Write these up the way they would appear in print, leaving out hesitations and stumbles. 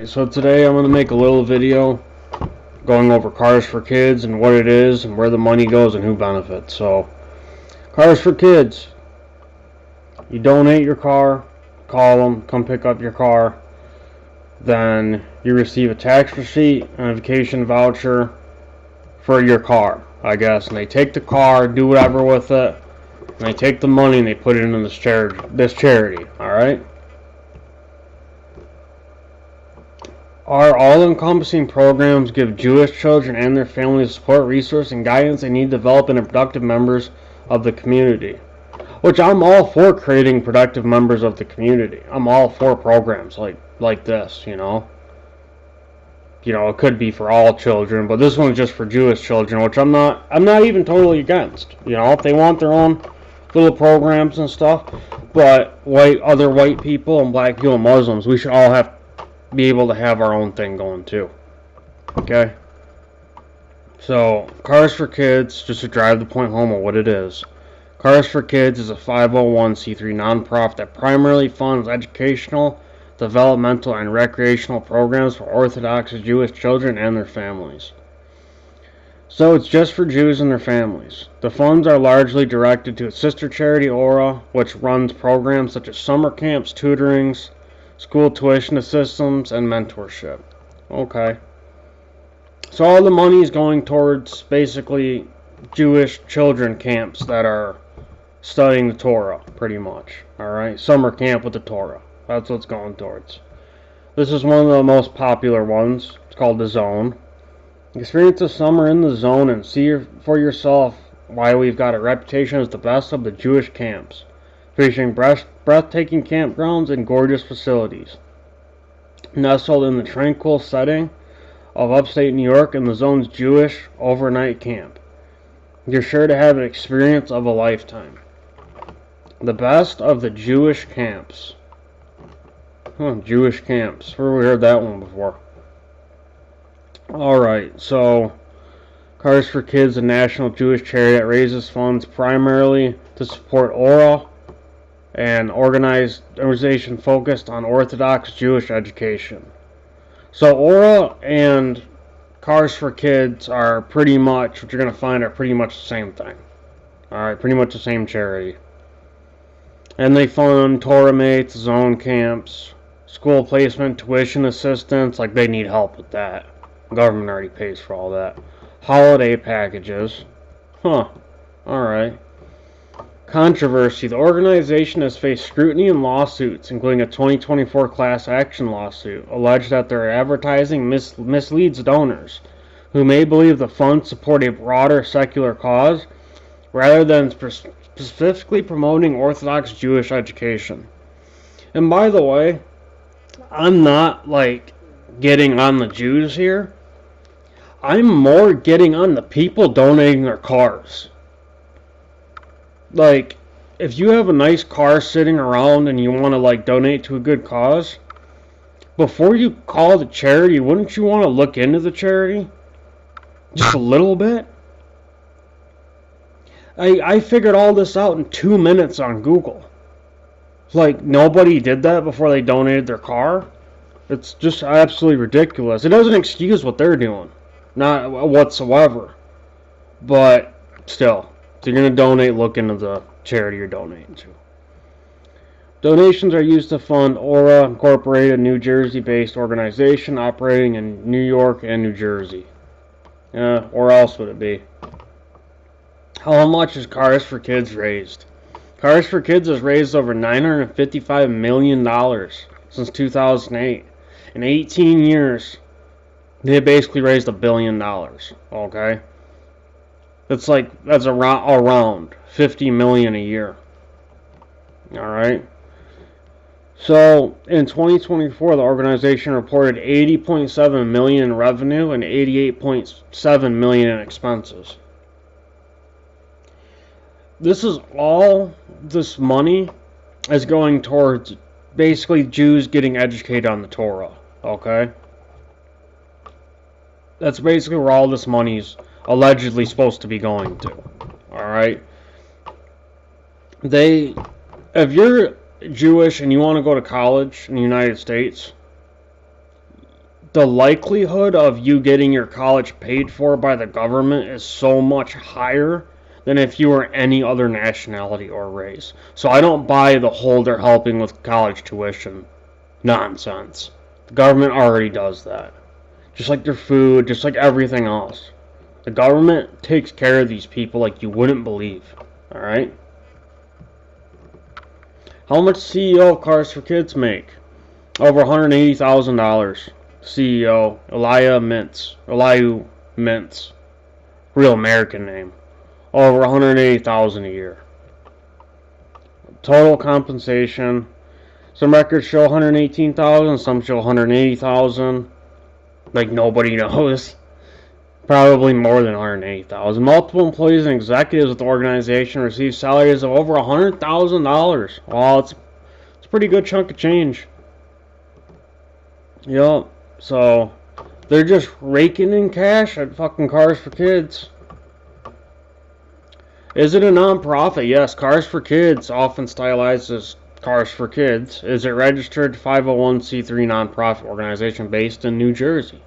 So today I'm going to make a little video going over Cars for Kids and what it is and where the money goes and who benefits. So, Cars for Kids. You donate your car, call them, come pick up your car. Then you receive a tax receipt and a vacation voucher for your car, I guess. And they take the car, do whatever with it, and they take the money and they put it into this charity, alright? Our all-encompassing programs give Jewish children and their families the support, resource, and guidance they need to develop into productive members of the community. Which I'm all for creating productive members of the community. I'm all for programs like this, you know. You know, it could be for all children, but this one's just for Jewish children, which I'm not even totally against. You know, if they want their own little programs and stuff, but other white people and black people and Muslims, we should all be able to have our own thing going too. Okay? So, Cars for Kids, just to drive the point home of what it is. Cars for Kids is a 501c3 nonprofit that primarily funds educational, developmental, and recreational programs for Orthodox Jewish children and their families. So it's just for Jews and their families. The funds are largely directed to its sister charity Aura, which runs programs such as summer camps, tutorings, school tuition assistance, and mentorship. Okay. So all the money is going towards basically Jewish children camps that are studying the Torah, pretty much. Alright? Summer camp with the Torah. That's what's going towards. This is one of the most popular ones. It's called The Zone. Experience the summer in the Zone and see for yourself why we've got a reputation as the best of the Jewish camps, featuring breathtaking campgrounds and gorgeous facilities. Nestled in the tranquil setting of upstate New York in the Zone's Jewish overnight camp, you're sure to have an experience of a lifetime. The best of the Jewish camps. Jewish camps. Where we heard that one before. Alright, so Cars for Kids, a national Jewish charity that raises funds primarily to support Aura, an organization focused on Orthodox Jewish education. So Aura and Cars for Kids are pretty much, what you're going to find are pretty much the same thing. Alright, pretty much the same charity. And they fund Torah mates, zone camps, school placement, tuition assistance, like they need help with that. The government already pays for all that. Holiday packages. Alright. Controversy. The organization has faced scrutiny and lawsuits, including a 2024 class action lawsuit, alleged that their advertising misleads donors, who may believe the funds support a broader secular cause, rather than specifically promoting Orthodox Jewish education. And by the way, I'm not, getting on the Jews here. I'm more getting on the people donating their cars. If you have a nice car sitting around and you want to, donate to a good cause, before you call the charity, wouldn't you want to look into the charity? Just a little bit? I figured all this out in 2 minutes on Google. Nobody did that before they donated their car? It's just absolutely ridiculous. It doesn't excuse what they're doing. Not whatsoever. But, still. If you're going to donate, look into the charity you're donating to. Donations are used to fund Aura Incorporated, a New Jersey-based organization operating in New York and New Jersey. Where else would it be? How much has Cars for Kids raised? Cars for Kids has raised over $955 million since 2008. In 18 years, they basically raised $1 billion. Okay? That's around $50 million a year. Alright? So, in 2024, the organization reported $80.7 million in revenue and $88.7 million in expenses. This money is going towards basically Jews getting educated on the Torah. Okay? That's basically where all this money's allegedly supposed to be going to. Alright? If you're Jewish and you want to go to college in the United States, the likelihood of you getting your college paid for by the government is so much higher than if you were any other nationality or race. So I don't buy the whole they're helping with college tuition nonsense. The government already does that. Just like their food, just like everything else. The government takes care of these people like you wouldn't believe. Alright? How much CEO of Kars4Kids make? Over $180,000. CEO, Eliu Mintz. Real American name. Over $180,000 a year. Total compensation. Some records show $118,000, some show $180,000. Like nobody knows. Probably more than $180,000. Multiple employees and executives with the organization receive salaries of over $100,000. Wow, it's a pretty good chunk of change. Yup. So they're just raking in cash at fucking Kars4Kids. Is it a non-profit? Yes, Kars4Kids, often stylized as Kars4Kids, is a registered 501c3 non-profit organization based in New Jersey.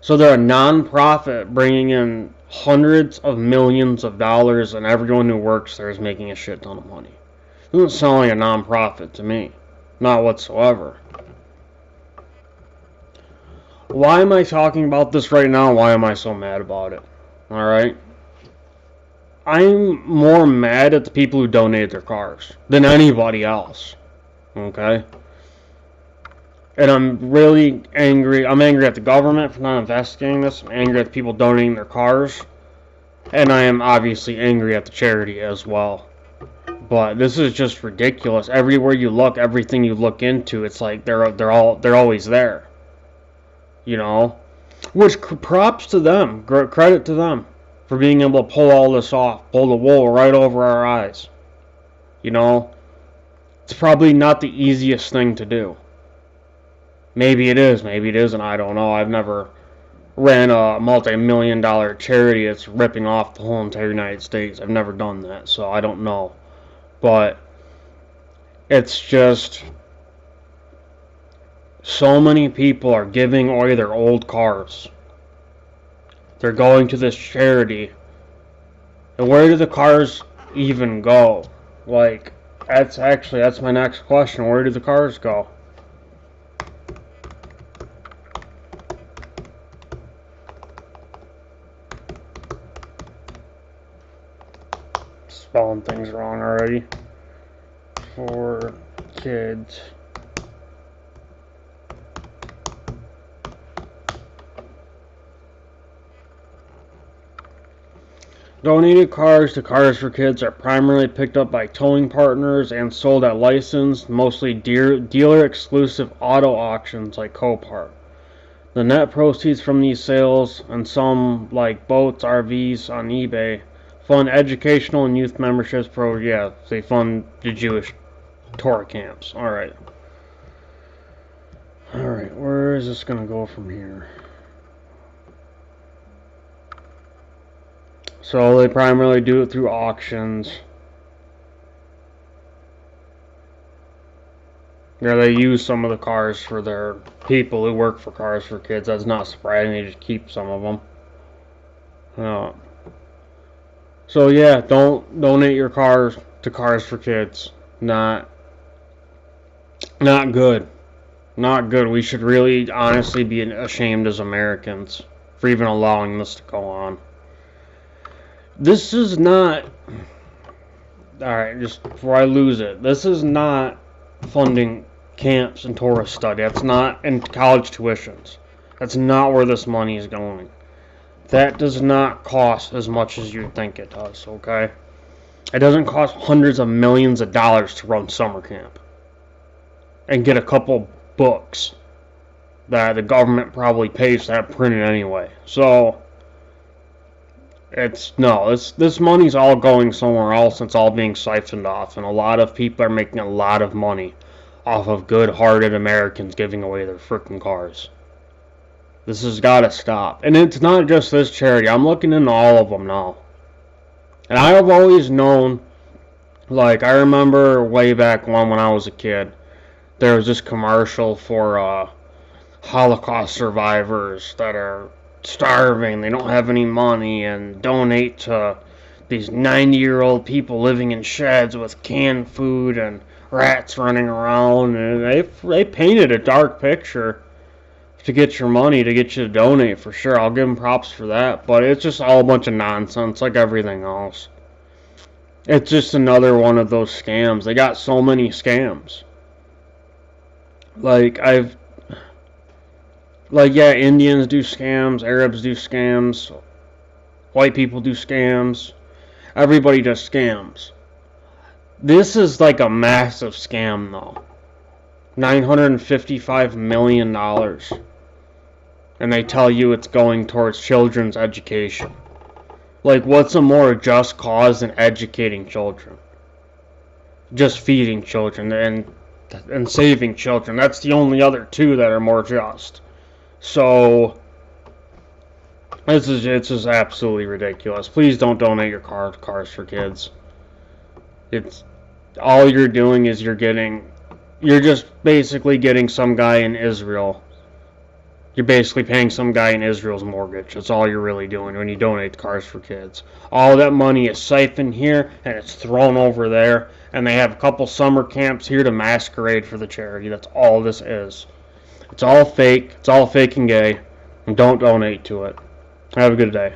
So they're a non-profit bringing in hundreds of millions of dollars, and everyone who works there is making a shit ton of money. It doesn't sound like a non-profit to me. Not whatsoever. Why am I talking about this right now? Why am I so mad about it? Alright? I'm more mad at the people who donate their cars than anybody else. Okay? And I'm really angry. I'm angry at the government for not investigating this. I'm angry at the people donating their cars. And I am obviously angry at the charity as well. But this is just ridiculous. Everywhere you look, everything you look into, it's like they're always there. You know? Which props to them. Credit to them for being able to pull all this off. Pull the wool right over our eyes. You know? It's probably not the easiest thing to do. Maybe it is, maybe it isn't, I don't know. I've never ran a multi-million-dollar charity that's ripping off the whole entire United States. I've never done that, so I don't know. But it's just so many people are giving away their old cars. They're going to this charity. And where do the cars even go? Like, that's my next question. Where do the cars go? Spelling things wrong already. For kids. Donated cars to Kars4Kids are primarily picked up by towing partners and sold at licensed, mostly dealer-exclusive auto auctions like Copart. The net proceeds from these sales, and some, like boats, RVs on eBay, fund educational and youth memberships they fund the Jewish Torah camps. Alright, where is this gonna go from here? So they primarily do it through auctions. Yeah, they use some of the cars for their people who work for Kars4Kids. That's not surprising. They just keep some of them. So yeah, don't donate your cars to Kars4Kids. Not good. Not good. We should really honestly be ashamed as Americans for even allowing this to go on. This is not... Alright, just before I lose it. This is not funding camps and Torah study. That's not in college tuitions. That's not where this money is going. That does not cost as much as you think it does, okay? It doesn't cost hundreds of millions of dollars to run summer camp. And get a couple books that the government probably pays to have printed anyway. So... this money's all going somewhere else. It's all being siphoned off, and a lot of people are making a lot of money off of good-hearted Americans giving away their frickin' cars. This has got to stop. And it's not just this charity. I'm looking into all of them now. And I have always known, like, I remember way back when I was a kid, there was this commercial for Holocaust survivors that are starving, they don't have any money, and donate to these 90-year-old people living in sheds with canned food and rats running around. And they painted a dark picture to get your money, to get you to donate, for sure. I'll give them props for that. But it's just all a bunch of nonsense like everything else. It's just another one of those scams. They got so many scams. Like, yeah, Indians do scams, Arabs do scams, white people do scams, everybody does scams. This is like a massive scam, though. $955 million. And they tell you it's going towards children's education. Like, what's a more just cause than educating children? Just feeding children and saving children. That's the only other two that are more just. So, it's just absolutely ridiculous. Please don't donate your cars for kids. It's all you're doing is you're just basically getting some guy in Israel. You're basically paying some guy in Israel's mortgage. That's all you're really doing when you donate Cars for Kids. All that money is siphoned here and it's thrown over there, and they have a couple summer camps here to masquerade for the charity. That's all this is. It's all fake. It's all fake and gay. And don't donate to it. Have a good day.